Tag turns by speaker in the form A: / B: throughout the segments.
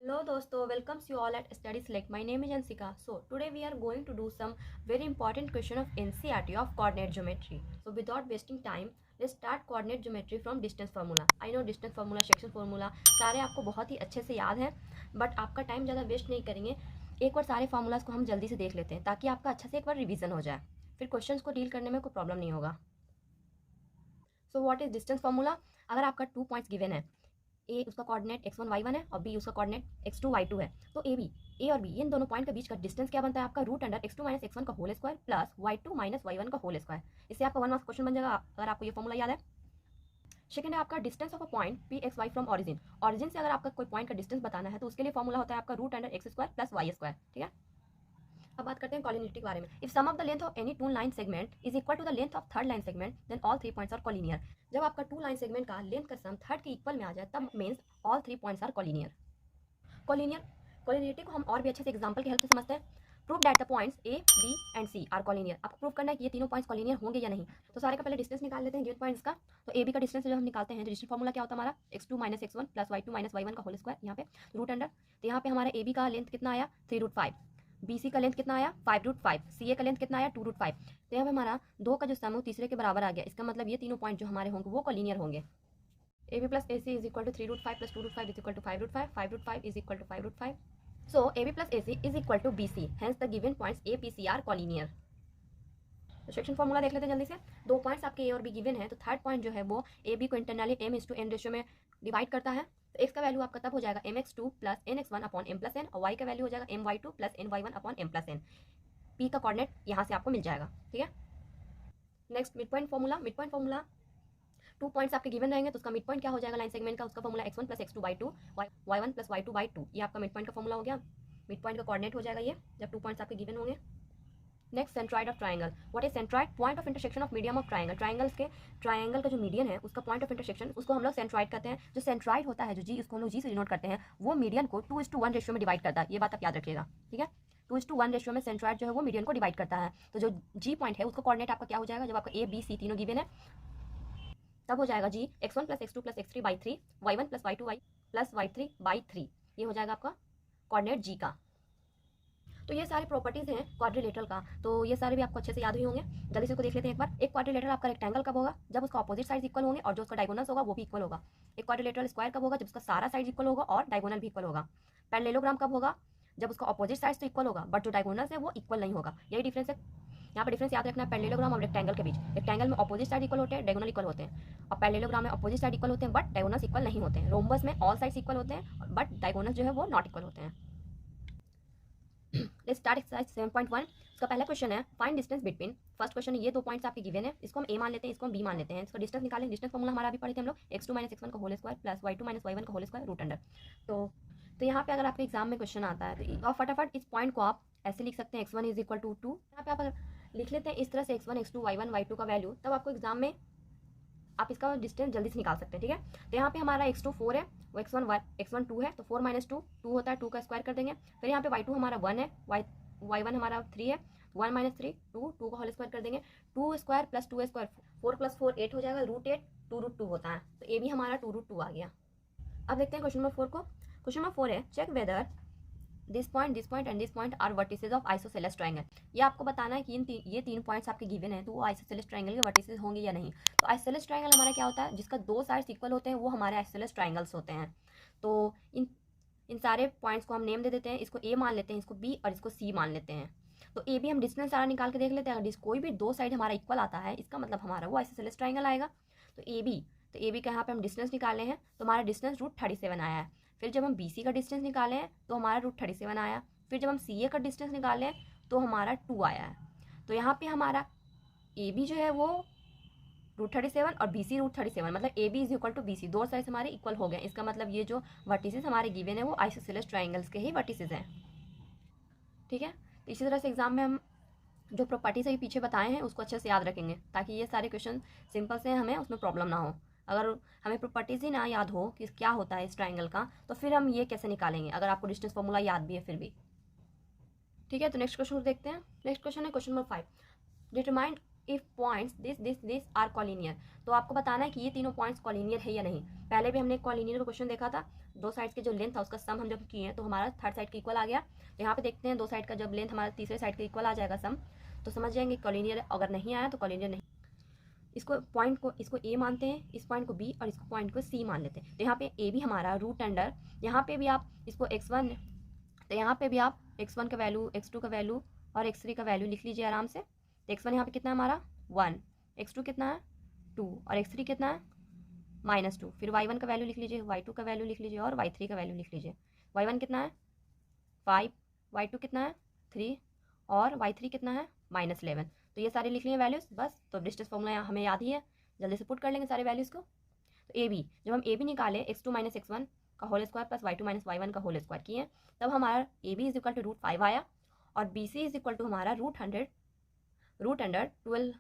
A: Hello dosto, welcomes you all at Study Select. My name is Ansika. So today we are going to do some very important question of NCERT of coordinate geometry. So without wasting time, let's start coordinate geometry from distance formula. I know distance formula, section formula सारे आपको बहुत ही अच्छे से याद हैं, but आपका time ज़्यादा waste नहीं करेंगे. एक बार सारे फार्मूलाज को हम जल्दी से देख लेते हैं ताकि आपका अच्छा से एक बार रिवीजन हो जाए, फिर क्वेश्चंस को डील करने में कोई प्रॉब्लम नहीं होगा. So what is distance formula? अगर आपका 2 पॉइंट्स गिवन है, ए उसका कोऑर्डिनेट x1 y1 है और बी उसका कोऑर्डिनेट x2 y2 है, तो ए और बी इन दोनों पॉइंट के बीच का डिस्टेंस क्या बनता है? आपका root under x2 minus x1 का whole square plus y2 minus y1 का होल स्क्वायर. इससे आपका 1 मार्क्स क्वेश्चन बन जाएगा अगर आपको ये फॉर्मूला याद है. सेकंड है आपका distance of a point P X Y from origin. Origin से अगर आपका कोई पॉइंट का डिस्टेंस बताना है तो उसके लिए फॉर्मूला होता है आपका root under X square plus Y square. ठीक है, अब बात करते हैं कोलिनियरिटी के बारे में. If sum of the length of any two line segment is equal to the length of third line segment then all 3 points are collinear. जब आपका 2 लाइन सेगमेंट का लेंथ का सम थर्ड के इक्वल में आ जाए तब means all 3 points are collinear. Collinearity को हम और भी अच्छे से एग्जांपल की हेल्प से समझते हैं. Prove that the points A B and C are collinear. आपको प्रूव करना है कि ये तीनों पॉइंट्स कोलिनियर होंगे या नहीं. तो सारे का पहले डिस्टेंस निकाल लेते हैं गिवन पॉइंट्स का. तो ए बी का डिस्टेंस जब हम निकालते हैं तो डिस्टेंस फॉर्मूला क्या होता है हमारा? x2 minus x1 plus y2 minus y1 का होल स्क्वायर यहाँ पे रूट अंडर. तो यहाँ पे हमारा ए बी का लेंथ कितना आया? 3√5. बी सी का लेंथ कितना आया? 5√5. सी ए का लेंथ कितना आया? 2√5. तो यहाँ पे हमारा दो का जो सम है तीसरे के बराबर आ गया. इसका मतलब ये तीनों पॉइंट जो हमारे होंगे वो कोलिनियर होंगे. A B plus A C is equal to 3√5 plus 2√5 is equal to 5√5. 5√5 is equal to 5√5. So AB plus AC is equal to BC. Hence the given points A, B, C are collinear. तो section formula देख लेते हैं जल्दी से. दो points आपके ए और be given है तो थर्ड पॉइंट जो है वो ए बी को इंटरनली m/n रेशियो में डिवाइड करता है. तो x का वैल्यू आपका तब हो जाएगा mx2 plus nx1 upon m plus n और y का वैल्यू हो जाएगा my2 plus ny1 upon m plus n. p का कोऑर्डिनेट यहाँ से आपको मिल जाएगा. ठीक है, next mid point formula. Mid point formula 2 points आपके गिवन रहेंगे तो उसका मिड पॉइंट क्या हो जाएगा लाइन सेगमेंट का? उसका formula x1 plus x2 by 2 y1 plus y2 by 2. ये आपका मिड पॉइंट का फॉर्मूला हो गया. मिड पॉइंट का कोऑर्डिनेट हो जाएगा ये जब 2 पॉइंट्स आपके गिवन होंगे. Next centroid of triangle. What is centroid? Point of intersection of medium of triangle. Triangle का जो मीडियन है उसका पॉइंट ऑफ इंटरसेक्शन उसको हम लोग सेंट्रॉइड कहते हैं. जो सेंट्रॉइड होता है जो जी उसको हम लोग जी से डिनोट करते हैं वो मीडियन को 2:1 रेशियो में डिवाइड करता है. ये बात आप याद रखिएगा. ठीक है, 2:1 रेशियो में सेंट्रॉइड जो है वो मीडियन को डिवाइड करता है. तो जो जी पॉइंट है उसका कोऑर्डिनेट आपका क्या हो जाएगा? जब आपका ए बी सी तीनों गिवन है तब हो जाएगा जी x1 plus x2 plus x3 by 3 y1 plus y2 plus y3 by 3. ये हो जाएगा आपका कोऑर्डिनेट जी का. तो ये सारी प्रॉपर्टीज हैं क्वाड्रिलेटरल का. तो ये सारे भी आपको अच्छे से याद हुई होंगे. जल्दी से इसको देख लेते हैं एक बार. एक क्वाड्रिलेटरल आपका रेक्टेंगल कब होगा? जब उसका ऑपोजिट साइड इक्वल होंगे और जो उसका डायगोनल्स होगा वो भी इक्वल होगा. एक क्वाड्रिलेटरल स्क्वायर कब होगा? जब उसका सारा साइड इक्वल होगा और डायगोनल भी इक्वल होगा. पैरेललोग्राम कब होगा? जब उसका ऑपोजिट साइड तो इक्वल होगा बट जो डायगोनल्स है वो इक्वल नहीं होगा. यही डिफरेंस है. यहाँ पर डिफरेंस याद रखना है पैरेललोग्राम और रेक्टेंगल के बीच. रेक्टेंगल में ऑपोजिट साइड इक्वल होते हैं, डायगोनल इक्वल होते हैं. और पैरेललोग्राम में ऑपोजिट साइड इक्वल होते हैं बट डायगोनल्स इक्वल नहीं होते हैं. रोम्बस में ऑल साइड्स इक्वल होते हैं बट डायगोनल्स जो है वो नॉट इक्वल होते हैं. Let's start exercise 7.1. इसका पहला क्वेश्चन है find distance between. First question है ये दो पॉइंट्स आपके गिवन है, इसको हम ए मान लेते हैं, इसको हम बी मान लेते हैं. इसका डिस्टेंस निकालें. डिस्टेंस फॉर्मूला हमारा अभी पढ़े थे हम लोग x2 माइनस x1 का whole square plus y2 minus y1 का होल स्क्वायर रूट अंडर. तो यहाँ पे अगर आपके एग्जाम में क्वेश्चन आता है तो आप फटाफट इस पॉइंट को आप ऐसे लिख सकते हैं x1 इज इक्वल टू 2. यहाँ पे आप अगर लिख लेते हैं इस तरह से x1 x2 y1 y2 का वैल्यू तब आपको एग्जाम में आप इसका डिस्टेंस जल्दी से निकाल सकते हैं. ठीक है, तो यहाँ पे हमारा x2 4 है, वो x1 2 है तो 4 माइनस 2 2 होता है, 2 का स्क्वायर कर देंगे. फिर यहाँ पे y2 हमारा 1 है, y1 हमारा 3 है, 1 माइनस 3 2 का होल स्क्वायर कर देंगे. 2 स्क्वायर प्लस 2 स्क्वायर 4 प्लस 4 8 हो जाएगा. √8 2√2 होता है. तो ए भी हमारा 2√2 आ गया. अब देखते हैं क्वेश्चन नंबर 4 को. क्वेश्चन नंबर 4 है check whether this point and this point are vertices of isosceles triangle. ये आपको बताना है कि ये तीन पॉइंट्स आपके गिवन हैं तो वो आइसोसेलेस ट्रायंगल के वर्टिसेस होंगे या नहीं. तो आइसोसेलेस ट्रायंगल हमारा क्या होता है? जिसका दो साइड्स इक्वल होते हैं वो हमारे आइसोसेलेस ट्रायंगल्स होते हैं. तो इन सारे पॉइंट्स को हम नेम दे देते हैं. इसको ए मान लेते हैं, इसको बी और इसको सी मान लेते हैं. तो ए बी हम डिस्टेंस सारा निकाल के देख लेते हैं. अगर कोई भी दो साइड हमारा इक्वल आता है इसका मतलब हमारा वो आइसोसेलेस ट्रायंगल आएगा. तो ए बी का यहाँ पे हम डिस्टेंस निकाले हैं तो हमारा डिस्टेंस √37 आया है. फिर जब हम बी सी का डिस्टेंस निकाले हैं तो हमारा √37 आया. फिर जब हम सी ए का डिस्टेंस निकाले तो हमारा 2 आया है. तो यहाँ पे हमारा ए बी जो है वो √37 और बी सी √37 मतलब A B is equal to B C. दो साइड हमारे इक्वल हो गए. इसका मतलब ये जो वर्टिसेस हमारे गिवन है वो आइसोसेलेस ट्रायंगल्स के ही वर्टिसेस हैं. ठीक है, तो इसी तरह से एग्जाम में हम जो प्रॉपर्टीज अभी पीछे बताए हैं उसको अच्छे से याद रखेंगे ताकि ये सारे क्वेश्चन सिंपल से हमें उसमें प्रॉब्लम ना हो. अगर हमें प्रॉपर्टीज ही ना याद हो कि क्या होता है इस ट्रायंगल का तो फिर हम ये कैसे निकालेंगे अगर आपको डिस्टेंस फॉर्मूला याद भी है फिर भी. ठीक है, तो नेक्स्ट क्वेश्चन देखते हैं. नेक्स्ट क्वेश्चन है question number 5. Determine if points this are collinear. तो आपको बताना है कि ये तीनों पॉइंट्स कॉलिनियर है या नहीं. पहले भी हमने कॉलिनियर का क्वेश्चन देखा था दो साइड के जो लेंथ था उसका सम हम जब किए तो हमारा थर्ड साइड के इक्वल आ गया। तो यहाँ पे देखते हैं दो साइड का जब लेंथ हमारा तीसरे साइड के इक्वल आ जाएगा सम, तो समझ जाएंगे कॉलिनियर। अगर नहीं आया तो कॉलिनियर नहीं। इसको पॉइंट को इसको ए मानते हैं, इस पॉइंट को बी और इसको पॉइंट को सी मान लेते हैं। तो यहाँ पे ए भी हमारा रूट अंडर, यहाँ पे भी आप इसको x1, तो यहाँ पे भी आप x1 का वैल्यू, x2 का वैल्यू और x3 का वैल्यू लिख लीजिए आराम से। तो x1 यहाँ पे कितना है हमारा 1, x2 कितना है 2 और x3 कितना है -2। फिर y1 का वैल्यू लिख लीजिए, y2 का वैल्यू लिख लीजिए और y3 का वैल्यू लिख लीजिए। y1 कितना है 5, y2 कितना है 3 और y3 कितना है -11। तो ये सारे लिख लिए वैल्यूज़ बस। तो डिस्टेंस फॉर्मूला हमें याद ही है, जल्दी से पुट कर लेंगे सारे वैल्यूज़ को। तो ए बी, जब हम ए बी निकाले x2 - x1 का whole square plus y2 - y1 का होल स्क्वायर किए, तब हमारा A B is equal to √5 आया और B C is equal to हमारा root under 12,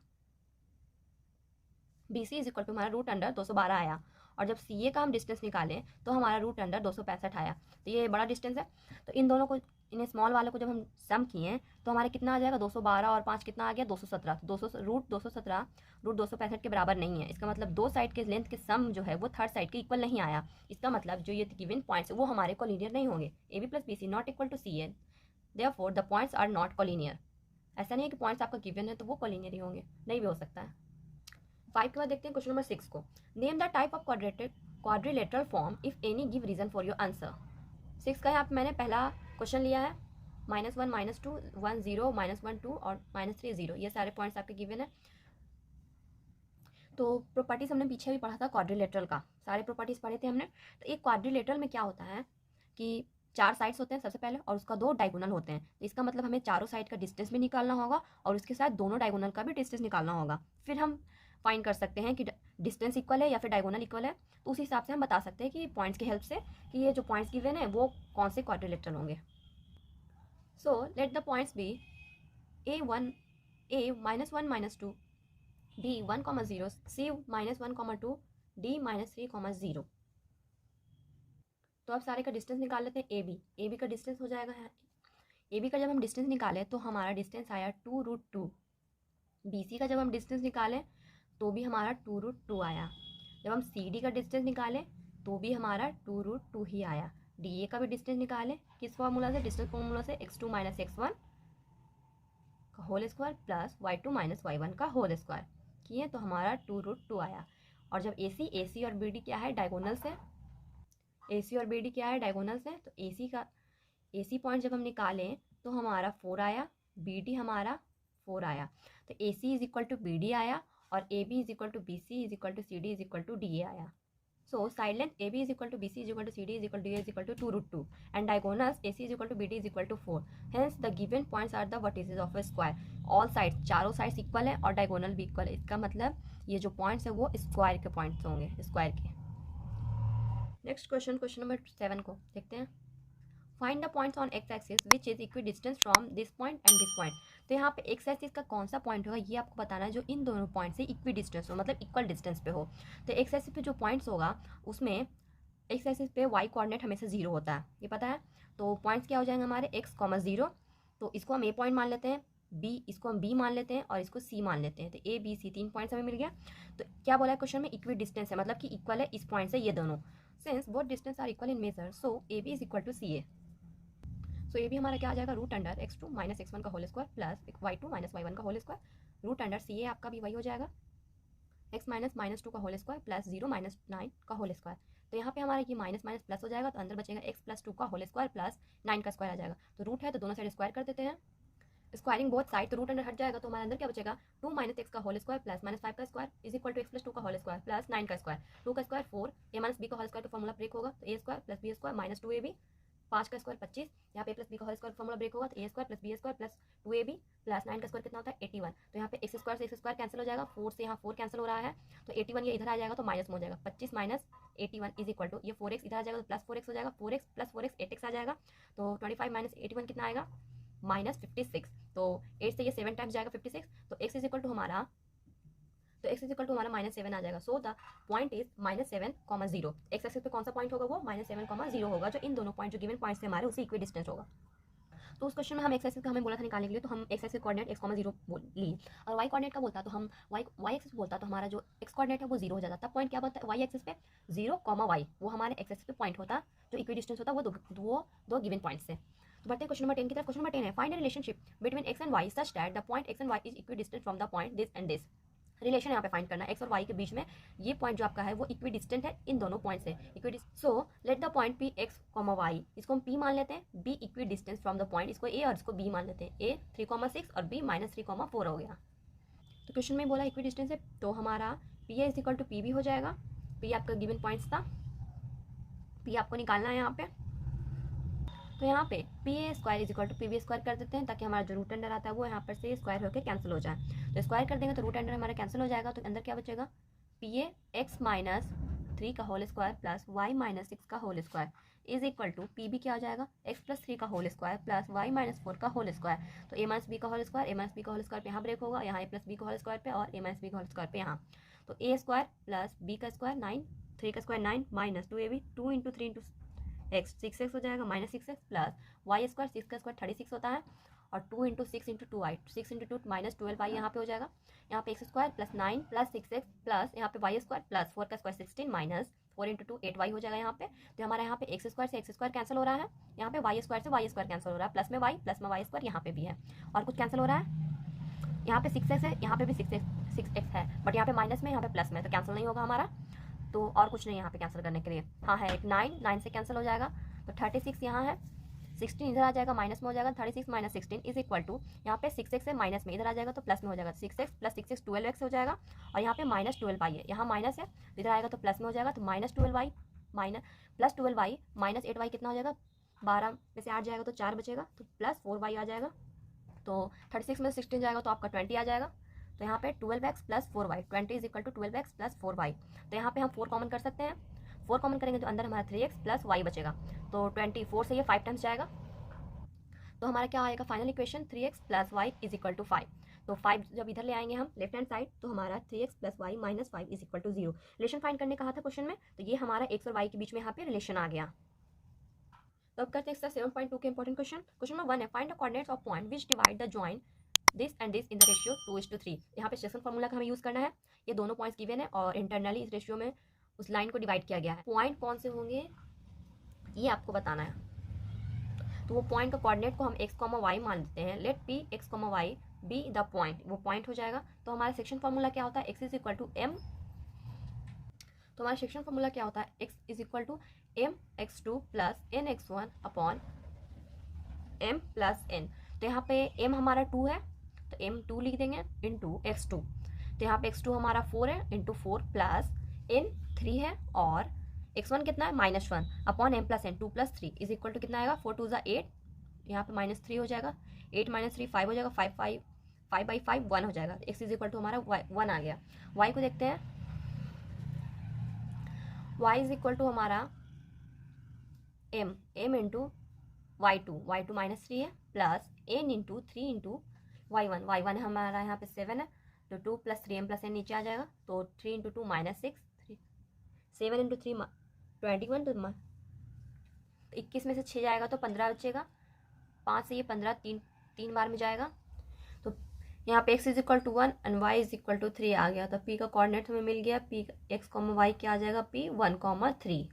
A: B C is equal to हमारा रूट अंडर 212 आया। और जब सी ए का हम डिस्टेंस निकालें तो हमारा रूट अंडर 265 आया। तो ये बड़ा डिस्टेंस है। तो इन दोनों को, इन स्मॉल वालों को जब हम सम किए तो हमारे कितना आ जाएगा 212 और 5 कितना आ गया 217। 200 रूट 217 रूट 265 के बराबर नहीं है। इसका मतलब दो साइड के लेंथ के सम जो है वो थर्ड साइड के इक्वल नहीं आया। इसका मतलब जो ये गिवन पॉइंट्स वो हमारे कोलिनियर नहीं होंगे। A B plus B C not equal to C A, therefore the points are not collinear. ऐसा नहीं है कि पॉइंट्स आपका गिवन है तो वो कोलिनियर ही होंगे, नहीं भी हो सकता है। 5 के बाद देखते हैं क्वेश्चन नंबर 6 को। Name the type of quadrilateral form if any give reason for your answer. 6 का यहाँ पे मैंने पहला क्वेश्चन लिया है, -1 -2 1 0 -1 2 और -3 0। ये सारे पॉइंट्स आपके गिवन है। तो प्रॉपर्टीज हमने पीछे भी पढ़ा था क्वाड्रिलेटरल का, सारे प्रॉपर्टीज पढ़े थे हमने। तो एक क्वाड्रिलेटरल में क्या होता है कि 4 साइड्स होते हैं सबसे पहले और उसका 2 डायगोनल होते हैं। तो इसका मतलब हमें चारों साइड का डिस्टेंस भी निकालना होगा और उसके साथ दोनों डायगोनल का भी डिस्टेंस निकालना होगा। फिर हम फाइंड कर सकते हैं कि डिस्टेंस इक्वल है या फिर डायगोनल इक्वल है। तो उस हिसाब से हम बता सकते हैं कि पॉइंट्स की हेल्प से कि ये जो पॉइंट्स गिवन है वो कौन से क्वाड्रिलेटरल होंगे। So let the points be a1 a -1 -2 b 1, 0 c -1, 2 d -3, 0। तो अब सारे का डिस्टेंस निकाल लेते हैं। ए बी का डिस्टेंस हो जाएगा है, ए बी का जब हम डिस्टेंस निकालें तो हमारा डिस्टेंस आया 2√2। बी सी का जब हम डिस्टेंस निकालें तो भी हमारा 2√2 आया। जब हम सी डी का डिस्टेंस निकालें तो भी हमारा 2√2 ही आया। डी ए का भी डिस्टेंस निकालें किस फॉर्मूला से, डिस्टेंस फॉर्मूला से, x2 - x1 का whole square plus y2 - y1 का होल स्क्वायर किए तो हमारा 2√2 आया। और जब ए सी और बी डी क्या है डायगोनल्स है, ए सी और बी डी क्या है डायगोनल्स है, तो ए सी पॉइंट जब हम निकालें तो हमारा 4 आया, बी डी हमारा 4 आया। तो A C is equal to B D आया और A B is equal to B C is equal to C D is equal to D A आया। So side length A B is equal to B C is equal to C D is equal to D A is equal to 2√2 and diagonals A C is equal to B D is equal to 4। Hence the given points are the vertices of a square. All sides, चारों sides equal है और diagonal भी equal है। इसका मतलब ये जो points है वो स्क्वायर के पॉइंट्स होंगे, स्क्वायर के। नेक्स्ट क्वेश्चन नंबर 7 को देखते हैं। Find the points on x axis which is equi distance from this point and this point. तो यहाँ पे एक्स एक्सिस का कौन सा पॉइंट होगा ये आपको बताना है जो इन दोनों पॉइंट से इक्वी डिस्टेंस हो, मतलब इक्वल डिस्टेंस पे हो। तो एक्स एक्सिस पे जो पॉइंट्स होगा उसमें एक्स एक्सिस पे वाई कोऑर्डिनेट हमेशा 0 होता है, ये पता है। तो पॉइंट्स क्या हो जाएंगे हमारे x, 0। तो इसको हम ए पॉइंट मान लेते हैं, बी इसको हम बी मान लेते हैं और इसको सी मान लेते हैं। तो ए बी सी 3 पॉइंट्स हमें मिल गया। तो क्या बोला है क्वेश्चन में, इक्वी डिस्टेंस है, मतलब कि इक्वल है इस पॉइंट से ये दोनों। Since both distance are equal in measure so A B is equal to C A. So ये भी हमारा क्या आ जाएगा रूट अंडर x2 - x1 का whole square plus y2 - y1 का होल स्क्वायर। रूट अंडर सी ए आपका भी वही हो जाएगा, x -2 का होल स्क्वायर प्लस 0 - 9 का होल स्क्वायर। तो यहाँ पे हमारा ये माइनस माइनस प्लस हो जाएगा तो अंदर बचेगा x + 2 का होल स्क्वायर प्लस 9 का स्क्वायर आ जाएगा। तो रूट है तो दोनों साइड स्क्वायर कर देते हैं, स्क्वायरिंग बोथ साइड। तो रूट अंडर हट जाएगा तो हमारे अंदर क्या बचेगा 2 - x का होल स्क्वायर प्लस -5 का square is equal to x + 2 का होल स्क्वायर प्लस 9 का स्क्वायर। 2 का स्क्वायर 4, a - b का होल स्क्वायर का फॉर्मूला ब्रेक होगा तो a² + b² - 2ab, 5 का स्क्वायर 25, यहाँ पे a + b का होल स्क्वायर फॉर्मूला ब्रेक होगा तो a² + b² + 2ab प्लस 9 का स्क्वायर कितना होता है 81। तो यहाँ पे x² से x² कैंसिल हो जाएगा, 4 से यहाँ 4 कैंसिल हो रहा है तो 81 ये इधर आ जाएगा तो माइनस में हो जाएगा। 25 - 81 इज इक्वल टू ये 4x इधर आ जाएगा तो प्लस 4x हो जाएगा, 4x + 4x 8x आ जाएगा। तो 25 - 81 कितना आएगा -56। तो 8 से ये 7 टाइम्स जाएगा 56। तो x इज इक्वल टू हमारा -7 आ जाएगा। So the point is -7, 0। X axis पे कौन सा पॉइंट होगा वो -7, 0 होगा जो इन दोनों पॉइंट जो गिवन पॉइंट से हमारे उसी इक्वी डिस्टेंस होगा। तो उस क्वेश्चन में हम एक्स एक्सिस का हमें बोला था निकालने के लिए, तो हम एक्स एक्सिस कोऑर्डिनेट x, 0 ली, और वाई कोऑर्डिनेट का बोलता तो हम वाई एक्सिस बोलता तो हमारा जो एक्स कोऑर्डिनेट है वो 0 हो जाता। तब पॉइंट क्या बनता है वाई एक्सिस पे 0, y, वो हमारे एक्स एक्सिस पे पॉइंट होता, जो इक्वी डिस्टेंस होता है वो दो गिवन पॉइंट से। तो बढ़ते हैं क्वेश्चन नंबर 10 की तरफ। क्वेश्चन नंबर 10 है find the relationship between x and y such that the point x and y is equidistant from the point this and this. Relation यहाँ पे फाइंड करना है, एक्स और वाई के बीच में ये पॉइंट जो आपका है वो इक्वी डिस्टेंट है इन दोनों पॉइंट से। So let the point P x comma y, इसको हम पी मान लेते हैं, be equidistance from the point, इसको ए और इसको बी मान लेते हैं, ए 3,6 और बी -3,4 हो गया। तो क्वेश्चन में बोला इक्वी डिस्टेंस है, तो हमारा P A is equal to P B हो जाएगा। पी आपका गिवन पॉइंट्स था, पी आपको निकालना है यहाँ पे। तो यहाँ पे P A square is equal to P B square कर देते हैं, ताकि हमारा जो रूट अंडर आता है वो यहाँ पर से स्क्वायर होकर कैंसिल हो जाए। तो स्क्वायर कर देंगे तो रूट अंडर हमारा कैंसिल हो जाएगा, तो अंदर क्या बचेगा पी ए एक्स -3 का होल स्क्वायर प्लस वाई -6 का whole square is equal to P B क्या हो जाएगा एक्स प्लस 3 का होल स्क्वायर प्लस वाई -4 का होल स्क्वायर। तो ए माइनस बी का whole square, A minus B का होल स्क्वायर पे यहाँ ब्रेक होगा, यहाँ ए प्लस बी का होल स्क्वायर पे और ए माइनस बी का होल स्क्वायर पे यहाँ। तो ए स्क्वायर प्लस बी का स्क्वायर 9, 3 का square 9 minus 2 A B 2 into 3 into x 6x हो जाएगा -6x प्लस वाई स्क्वायर 6 का स्क्वायर 36 होता है और 2 इंटू 6 इंटू 2 आई 6 इंटू 2 -12y यहाँ पे हो जाएगा। यहाँ पे x square plus 9 plus 6x plus यहाँ पे वाई स्क्वायर प्लस 4 का स्क्वायर 16 माइनस 4 इंटू 2 8y हो जाएगा यहाँ पे। तो हमारा यहाँ पे एक्स स्क्वायर से एक्स स्क्वायर कैंसिल हो रहा है, यहाँ पे वाई स्क्वायर से वाई स्क्वायर कैंसिल हो रहा है, प्लस में वाई स्क्वायर यहाँ पे भी है और कुछ कैंसिल हो रहा है। यहाँ पे 6x है, यहाँ पे भी 6x है, बट यहाँ पे माइनस में यहाँ पे प्लस में, तो कैंसिल नहीं होगा हमारा। तो और कुछ नहीं यहाँ पे कैंसिल करने के लिए, हाँ है एक 9 से कैंसिल हो जाएगा। तो 36 यहाँ है, 16 इधर आ जाएगा, माइनस में हो जाएगा, 36 माइनस 16 इज इक्वल टू यहाँ पे 6x है माइनस में, इधर आ जाएगा तो प्लस में हो जाएगा, 6x प्लस 6x 12x हो जाएगा और यहाँ पे -12y है, यहाँ माइनस है इधर आएगा तो प्लस में हो जाएगा, तो -12y plus 12y minus 8y कितना हो जाएगा 12 में से 8 जाएगा तो 4 बचेगा, तो प्लस 4y आ जाएगा। तो 36 में 16 जाएगा तो आपका 20 आ जाएगा। तो यहाँ पे 12x plus 4y 20 is equal to 12x plus 4y। तो यहाँ पे हम 4 कॉमन कर सकते हैं, 4 कॉमन करेंगे तो अंदर हमारा 3x प्लस y बचेगा, तो 24 से ये 5 टाइम्स जाएगा। तो हमारा क्या आएगा final equation 3x plus y is equal to 5। तो 5 जब इधर ले आएंगे हम लेफ्ट हैंड साइड तो हमारा 3x plus y minus 5 is equal to 0। Relation find करने कहा था क्वेश्चन में, तो ये हमारा x और y के बीच में यहाँ पे रिलेशन आ गया। तो अब करते हैं 7.2 के इंपॉर्टेंट क्वेश्चन नंबर 1 है find the coordinates of point which divide the joint this and this in the ratio 2:3। यहाँ पे स्टेशन फार्मूला का हमें यूज करना है, ये दोनों पॉइंट्स गिवन है और इंटरनली इस रेशियो में उस लाइन को डिवाइड किया गया है। पॉइंट कौन से होंगे ये आपको बताना है। तो वो पॉइंट का कोऑर्डिनेट को हम x, y मान लेते हैं, let p x, y be the point, वो पॉइंट हो जाएगा। तो हमारा सेक्शन फार्मूला क्या होता है x is equal to m, तो हमारा सेक्शन फार्मूला क्या होता है x is equal to mx2 plus nx1 upon m plus n। तो यहाँ पे m हमारा 2 है तो m2 लिख देंगे इंटू x2, तो यहाँ पे x2 हमारा 4 है इंटू 4 प्लस n 3 है और x1 कितना है -1 upon m plus n 2 plus 3 is equal to कितना आएगा 4 2 ज़ा 8, यहाँ पे -3 हो जाएगा, 8 - 3 5 हो जाएगा, 5/5 1 हो जाएगा। x इज इक्वल टू हमारा 1 आ गया। y को देखते हैं, y इज इक्वल टू हमारा m इंटू y2 -3 है plus n into 3 into y1 हमारा यहाँ पे 7 है, तो 2 प्लस 3m प्लस n नीचे आ जाएगा, तो 3 इंटू 2 -6, 7 इंटू 3 21, तो 21 में से 6 जाएगा तो 15 बचेगा, 5 से ये 15 तीन बार में जाएगा। तो यहाँ पे x is equal to 1 and y is equal to 3 आ गया। तो p का कोऑर्डिनेट हमें मिल गया, p x, y क्या आ जाएगा p 1, 3।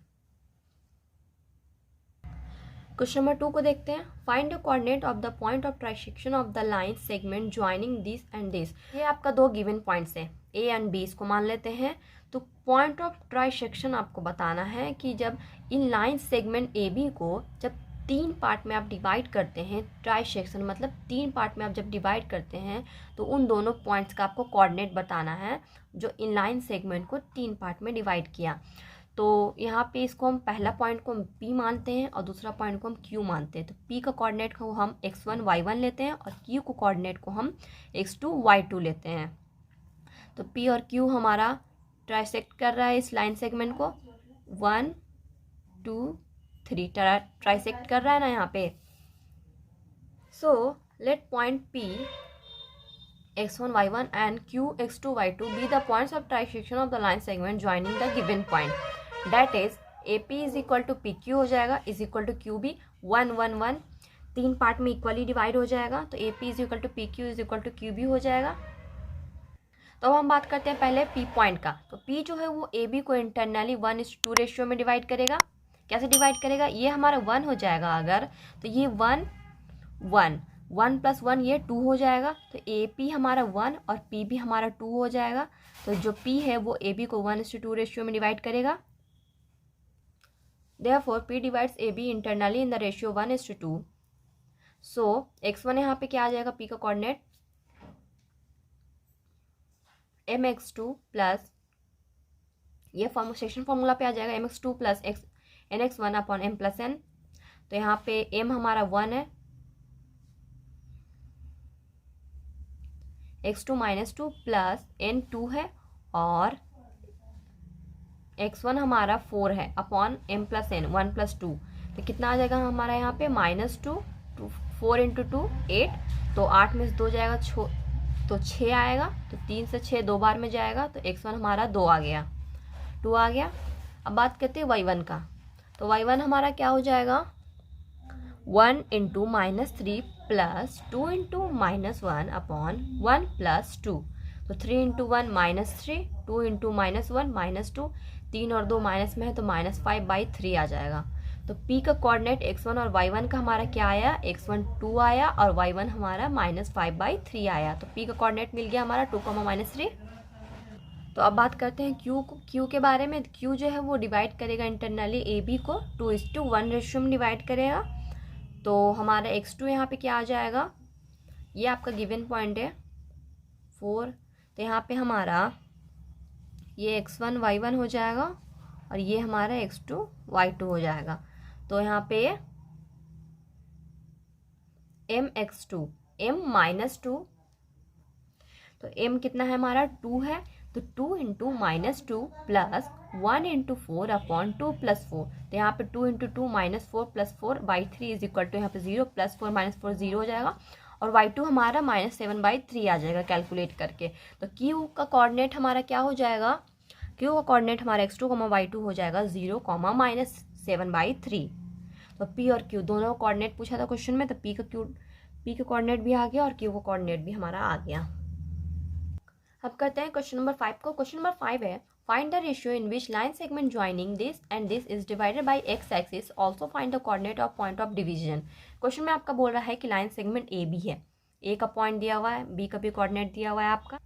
A: क्वेश्चन नंबर 2 को देखते हैं, find the coordinate of the point of trisection of the line segment joining this and this. ये आपका दो गिवन पॉइंट्स है a एंड b, इसको मान लेते हैं। तो पॉइंट ऑफ ट्राइसेक्शन आपको बताना है कि जब इन लाइन सेगमेंट ए बी को जब 3 पार्ट में आप डिवाइड करते हैं, ट्राइसेक्शन मतलब 3 पार्ट में आप जब डिवाइड करते हैं तो उन दोनों पॉइंट्स का आपको कोऑर्डिनेट बताना है जो इन लाइन सेगमेंट को 3 पार्ट में डिवाइड किया। तो यहाँ पे इसको हम पहला पॉइंट को हम P मानते हैं और दूसरा पॉइंट को हम Q मानते हैं। तो P का कोऑर्डिनेट को हम x1 y1 लेते हैं और Q को कोऑर्डिनेट को हम x2 y2 लेते हैं। तो P और Q हमारा ट्राइसेक्ट कर रहा है इस लाइन सेगमेंट को, 1 2 3 ट्राइसेक्ट कर रहा है ना यहाँ पे। So let point P x1 y1 and Q x2 y2 be the points of trisection of the line segment joining the given point. That is AP is equal to PQ हो जाएगा is equal to QB 1 1 1 तीन part में equally divide हो जाएगा, तो A P is equal to P Q is equal to Q B हो जाएगा। तो अब हम बात करते हैं पहले पी पॉइंट का। तो पी जो है वो ए बी को इंटरनली 1:2 रेशियो में डिवाइड करेगा। कैसे डिवाइड करेगा, ये हमारा 1 हो जाएगा अगर, तो ये 1 1 1 + 1 ये 2 हो जाएगा। तो ए पी हमारा 1 और पी भी हमारा 2 हो जाएगा। तो जो पी है वो ए बी को 1:2 रेशियो में डिवाइड करेगा। Therefore P divides AB internally in the ratio 1:2. So x1 यहाँ पे क्या आ जाएगा, P का कोऑर्डिनेट mx2 प्लस ये सेक्शन फॉर्मूला पे आ जाएगा mx2 plus nx1 upon m plus n। तो यहाँ पे m हमारा 1 है, x2 - 2 प्लस n 2 है और x1 हमारा 4 है अपॉन m प्लस n 1 + 2। तो कितना आ जाएगा हमारा यहाँ पे -2 4 × 2 8। तो 8 में से 2 जाएगा तो 6 आएगा। तो 3 से 6 2 बार में जाएगा, तो x1 हमारा 2 आ गया, 2 आ गया। अब बात करते हैं y1 का। तो y1 हमारा क्या हो जाएगा, 1 × -3 प्लस 2 × -1 अपॉन 1 + 2। तो 3 × 1 -3, 2 × -1 -2, 3 और 2 माइनस में है तो -5/3 आ जाएगा। तो P का कोऑर्डिनेट x1 और y1 का हमारा क्या आया, x1 2 आया और y1 हमारा -5/3 आया। तो P का कोऑर्डिनेट मिल गया हमारा 2, -3। तो अब बात करते हैं Q के बारे में। Q जो है वो डिवाइड करेगा इंटरनली AB को 2:1 रेशियो में डिवाइड करेगा। तो हमारा x2 यहाँ पे क्या आ जाएगा, ये आपका गिवन पॉइंट है 4। तो यहाँ पे हमारा ये x1 y1 हो जाएगा और ये हमारा x2 y2 हो जाएगा। तो यहाँ पे mx2 m -2, तो m कितना है हमारा 2 है, तो 2 × -2 प्लस 1 × 4 अपॉन 2 + 4। तो यहाँ पे 2 × 2 -4 + 4/3 इज इक्वल टू यहाँ पे 0 + 4 - 4 0 हो जाएगा और y2 हमारा -7/3 आ जाएगा कैलकुलेट करके। तो Q का कोऑर्डिनेट हमारा क्या हो जाएगा, Q का कोऑर्डिनेट हमारा x2, y2 हो जाएगा 0, -7/3। तो P और Q दोनों का कोऑर्डिनेट पूछा था क्वेश्चन में, तो P का कोऑर्डिनेट भी आ गया और Q का कोऑर्डिनेट भी हमारा आ गया। अब करते हैं क्वेश्चन नंबर 5 को। क्वेश्चन नंबर 5 है, find the ratio in which line segment joining this and this is divided by x axis, also find the coordinate of point of division. Question में आपका बोल रहा है कि लाइन सेगमेंट ए बी है, ए का point दिया हुआ है, बी का भी कोऑर्डिनेट दिया हुआ है आपका।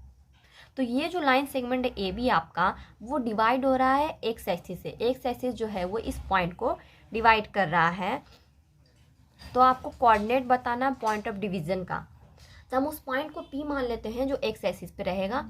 A: तो ये जो लाइन सेगमेंट है ए बी आपका, वो डिवाइड हो रहा है एक्स एक्सिस से। एक्स एक्सिस जो है वो इस पॉइंट को डिवाइड कर रहा है। तो आपको कोऑर्डिनेट बताना पॉइंट ऑफ डिवीजन का। तो हम उस पॉइंट को P मान लेते हैं जो एक्स एक्सिस पे रहेगा,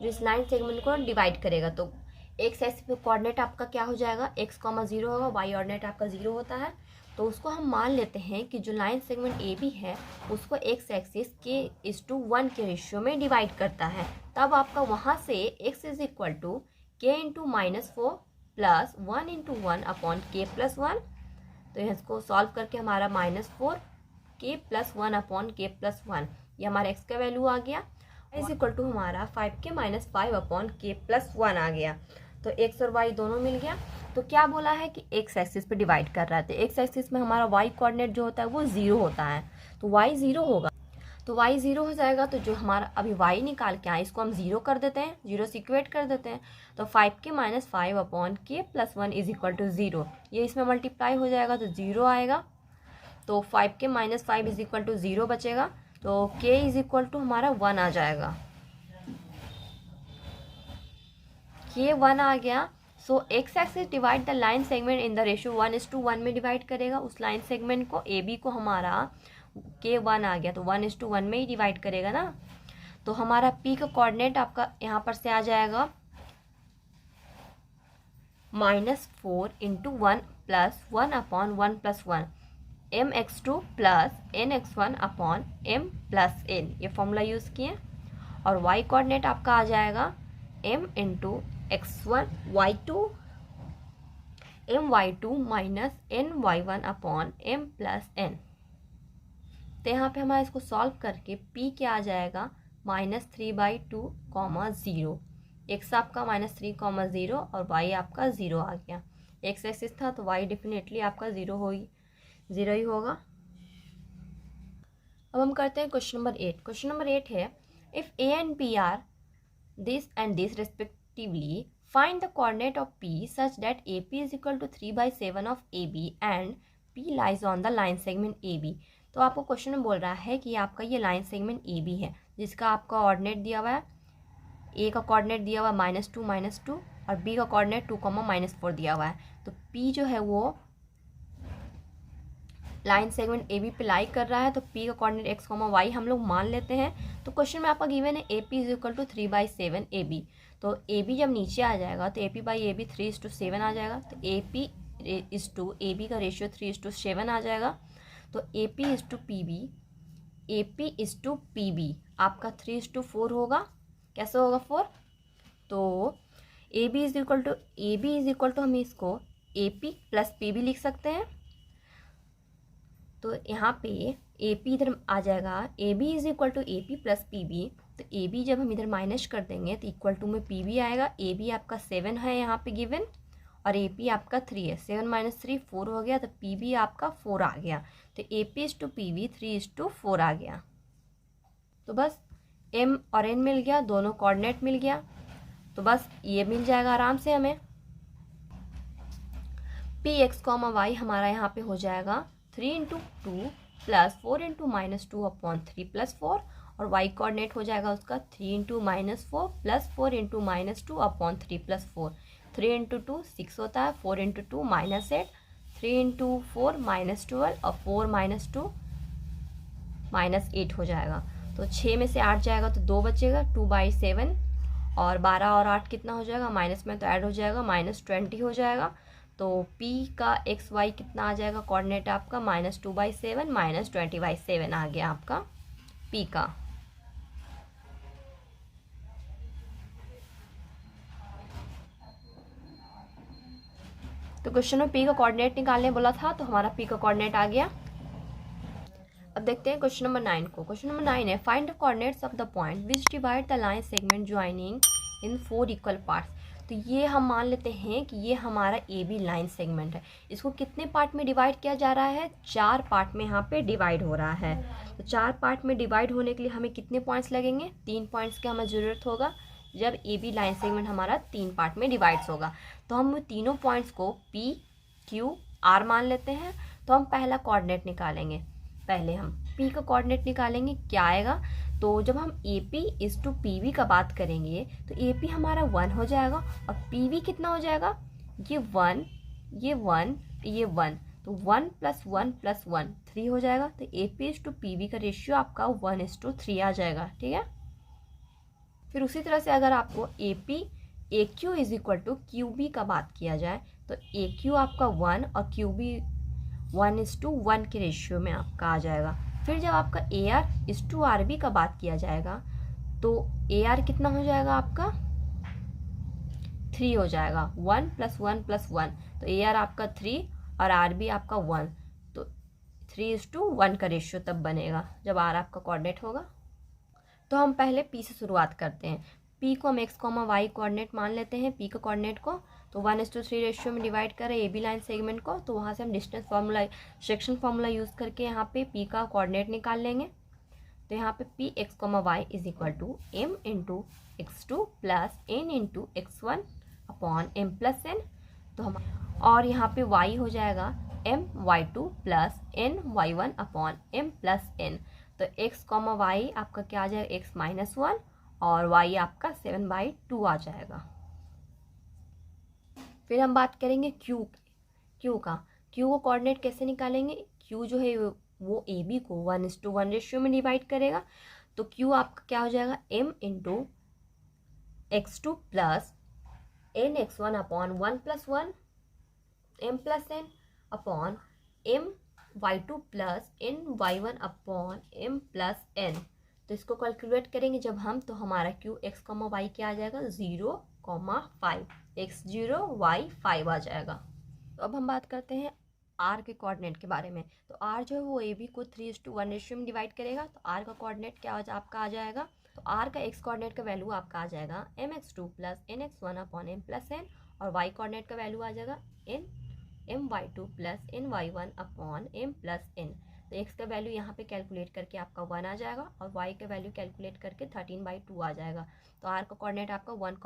A: जो इस लाइन सेगमेंट को डिवाइड करेगा। तो एक्स एक्सिस पे कोऑर्डिनेट आपका क्या हो जाएगा, x, 0 होगा, y ऑर्डिनेट आपका 0 होता है। तो उसको हम मान लेते हैं कि जो लाइन सेगमेंट ए बी है उसको एक्स एक्सिस k:1 के रेशियो में डिवाइड करता है। तब आपका वहाँ से x is equal to k × -4 plus 1 × 1 upon k + 1। तो इसको सॉल्व करके हमारा -4 k + 1 अपॉन k + 1, ये हमारा x का वैल्यू आ गया। इज इक्वल टू हमारा 5k - 5 अपॉन k + 1 आ गया। तो x और y दोनों मिल गया। तो क्या बोला है कि x एक्सिस पे डिवाइड कर रहा है, तो x एक्सिस में हमारा y कोऑर्डिनेट जो होता है वो 0 होता है, तो y 0 होगा। तो y 0 हो जाएगा। तो जो हमारा अभी y निकाल के आए इसको हम 0 कर देते हैं, 0 से इक्वेट कर देते हैं। तो 5k - 5 upon k + 1 is equal to 0, ये इसमें मल्टीप्लाई हो जाएगा तो 0 आएगा। तो 5k - 5 इज इक्वल टू 0 बचेगा। तो k इज इक्वल टू हमारा 1 आ जाएगा, k 1 आ गया। So X axis divide the line segment in the ratio 1:1 में डिवाइड करेगा उस लाइन सेगमेंट को। ए बी को हमारा k 1 आ गया तो 1:1 में ही डिवाइड करेगा ना। तो हमारा P का कोऑर्डिनेट आपका यहाँ पर से आ जाएगा -4 × 1 plus 1 upon 1 + 1 mx2 plus nx1 upon m plus n, ये फॉर्मूला यूज़ किए। और y कोऑर्डिनेट आपका आ जाएगा m × x1 y2 my2 minus ny1 upon m plus n। तो यहाँ पे हमारा इसको सॉल्व करके P क्या आ जाएगा, -3/2, 0। x आपका -3, 0 और y आपका 0 आ गया। x एक्सिस था तो y डेफिनेटली आपका 0 ही होगा। अब हम करते हैं क्वेश्चन नंबर 8। क्वेश्चन नंबर 8 है, if A and B are this and this respectively, find the coordinate of P such that A P is equal to 3/7 of A B and P lies on the line segment A B. तो आपको question में बोल रहा है कि आपका ये line segment A B है, जिसका आपका कोऑर्डिनेट दिया हुआ है, ए का कोऑर्डिनेट दिया हुआ है -2 और बी का कोऑर्डिनेट 2, -4 दिया हुआ है। तो पी जो है वो लाइन सेगमेंट ए बी पे लाई कर रहा है, तो पी का कोऑर्डिनेट x, y हम लोग मान लेते हैं। तो क्वेश्चन में आपका गिवन है A P is equal to 3/7 A B. तो ए बी जब नीचे आ जाएगा तो A P by A B 3:7 आ जाएगा। तो A P is to A B का रेशियो 3:7 आ जाएगा। तो A P is to P B, A P is to P B आपका 3:4 होगा। कैसे होगा 4? तो A B is equal to हम इसको A P plus P B लिख सकते हैं। तो यहाँ पे ए पी इधर आ जाएगा, A B is equal to A P plus P B. तो ए बी जब हम इधर माइनस कर देंगे तो इक्वल टू में पी बी आएगा। ए बी आपका 7 है यहाँ पे गिवन, और ए पी आपका 3 है। 7 - 3 4 हो गया, तो पी बी आपका 4 आ गया। तो A P is to P B 3:4 आ गया। तो बस एम और एन मिल गया, दोनों कोऑर्डिनेट मिल गया। तो बस ये मिल जाएगा आराम से हमें। पी एक्स कॉमा वाई हमारा यहाँ पे हो जाएगा 3 × 2 + 4 × -2/3 + 4, और y कोऑर्डिनेट हो जाएगा उसका 3 × -4 + 4 × -2/3 + 4। 3 × 2 6 होता है, 4 × 2 -8, 3 × 4 -12 और 4 - 2 -8 हो जाएगा। तो 6 में से 8 जाएगा तो 2 बचेगा, 2/7, और 12 और 8 कितना हो जाएगा, माइनस में तो ऐड हो जाएगा, -20 हो जाएगा। तो P का एक्स वाई कितना आ जाएगा, कोऑर्डिनेट आपका -2/7 -20/7 आ गया आपका P का। तो क्वेश्चन में P का कोऑर्डिनेट निकालने बोला था, तो हमारा P का कोऑर्डिनेट आ गया। अब देखते हैं क्वेश्चन नंबर 9 को। क्वेश्चन नंबर 9 है, find the coordinates of the point which divide the line segment joining in 4 equal parts. तो ये हम मान लेते हैं कि ये हमारा ए बी लाइन सेगमेंट है। इसको कितने पार्ट में डिवाइड किया जा रहा है, 4 पार्ट में यहाँ पे डिवाइड हो रहा है। तो 4 पार्ट में डिवाइड होने के लिए हमें कितने पॉइंट्स लगेंगे, 3 पॉइंट्स की हमें ज़रूरत होगा। जब ए बी लाइन सेगमेंट हमारा 3 पार्ट में डिवाइड्स होगा, तो हम तीनों पॉइंट्स को पी क्यू आर मान लेते हैं। तो हम पहला कोऑर्डिनेट निकालेंगे। पहले हम P का कोऑर्डिनेट निकालेंगे, क्या आएगा। तो जब हम AP इज टू PB का बात करेंगे तो AP हमारा 1 हो जाएगा, और PB कितना हो जाएगा, ये 1 ये 1 ये 1, तो 1 + 1 + 1 3 हो जाएगा। तो AP इज टू PB का रेशियो आपका 1:3 आ जाएगा। ठीक है। फिर उसी तरह से अगर आपको AP AQ is equal to QB का बात किया जाए, तो AQ आपका 1 और QB 1:1 के रेशियो में आपका आ जाएगा। फिर जब आपका AR इज टू RB का बात किया जाएगा, तो AR कितना हो जाएगा आपका 3 हो जाएगा, 1 + 1 + 1, तो AR आपका 3 और RB आपका 1, तो 3:1 का रेशियो तब बनेगा जब R आपका कोऑर्डिनेट होगा। तो हम पहले P से शुरुआत करते हैं। P को हम x, y कोऑर्डिनेट मान लेते हैं। P का कोऑर्डिनेट को तो 1:3 रेशियो में डिवाइड करें ए बी लाइन सेगमेंट को, तो वहाँ से हम distance formula, section formula use करके यहाँ पे P का कोऑर्डिनेट निकाल लेंगे। तो यहाँ पे P x, y is equal to m × x2 + n × x1 upon m + n। तो हम और यहाँ पे y हो जाएगा my2 + ny1 upon m + n। तो x, y आपका क्या आ जाएगा, x - 1 और y आपका 7/2 आ जाएगा। फिर हम बात करेंगे Q का। Q को कोऑर्डिनेट कैसे निकालेंगे, Q जो है वो AB को 1:1 रेशियो में डिवाइड करेगा। तो Q आपका क्या हो जाएगा, m × x2 + nx1 upon 1 + 1 m + n upon my2 + ny1 upon m + n। तो इसको कैलकुलेट करेंगे जब हम, तो हमारा Q x, y क्या आ जाएगा, 0,5, x 0 y 5 आ जाएगा। तो अब हम बात करते हैं R के कोऑर्डिनेट के बारे में। तो R जो है वो AB को 3:1 रेशियो में डिवाइड करेगा। तो R का कोऑर्डिनेट क्या आपका आ जाएगा, तो R का x कोऑर्डिनेट का वैल्यू आपका आ जाएगा mx2 + nx1 upon m + n, और y कोऑर्डिनेट का वैल्यू आ जाएगा my2 + ny1 upon m + n। तो एक्स का वैल्यू यहाँ पे कैलकुलेट करके आपका 1 आ जाएगा और वाई का वैल्यू कैलकुलेट करके 13/2 आ जाएगा। तो आर का कोऑर्डिनेट आपका 1,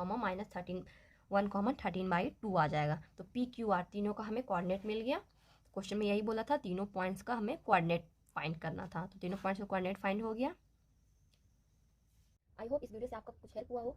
A: -13/2 आ जाएगा। तो पी क्यू आर तीनों का हमें कोऑर्डिनेट मिल गया। क्वेश्चन में यही बोला था, तीनों पॉइंट्स का हमें कोऑर्डिनेट फाइंड करना था, तो तीनों पॉइंट्स का कोऑर्डिनेट फाइंड हो गया। आई होप इस वीडियो से आपका कुछ हेल्प हुआ हो।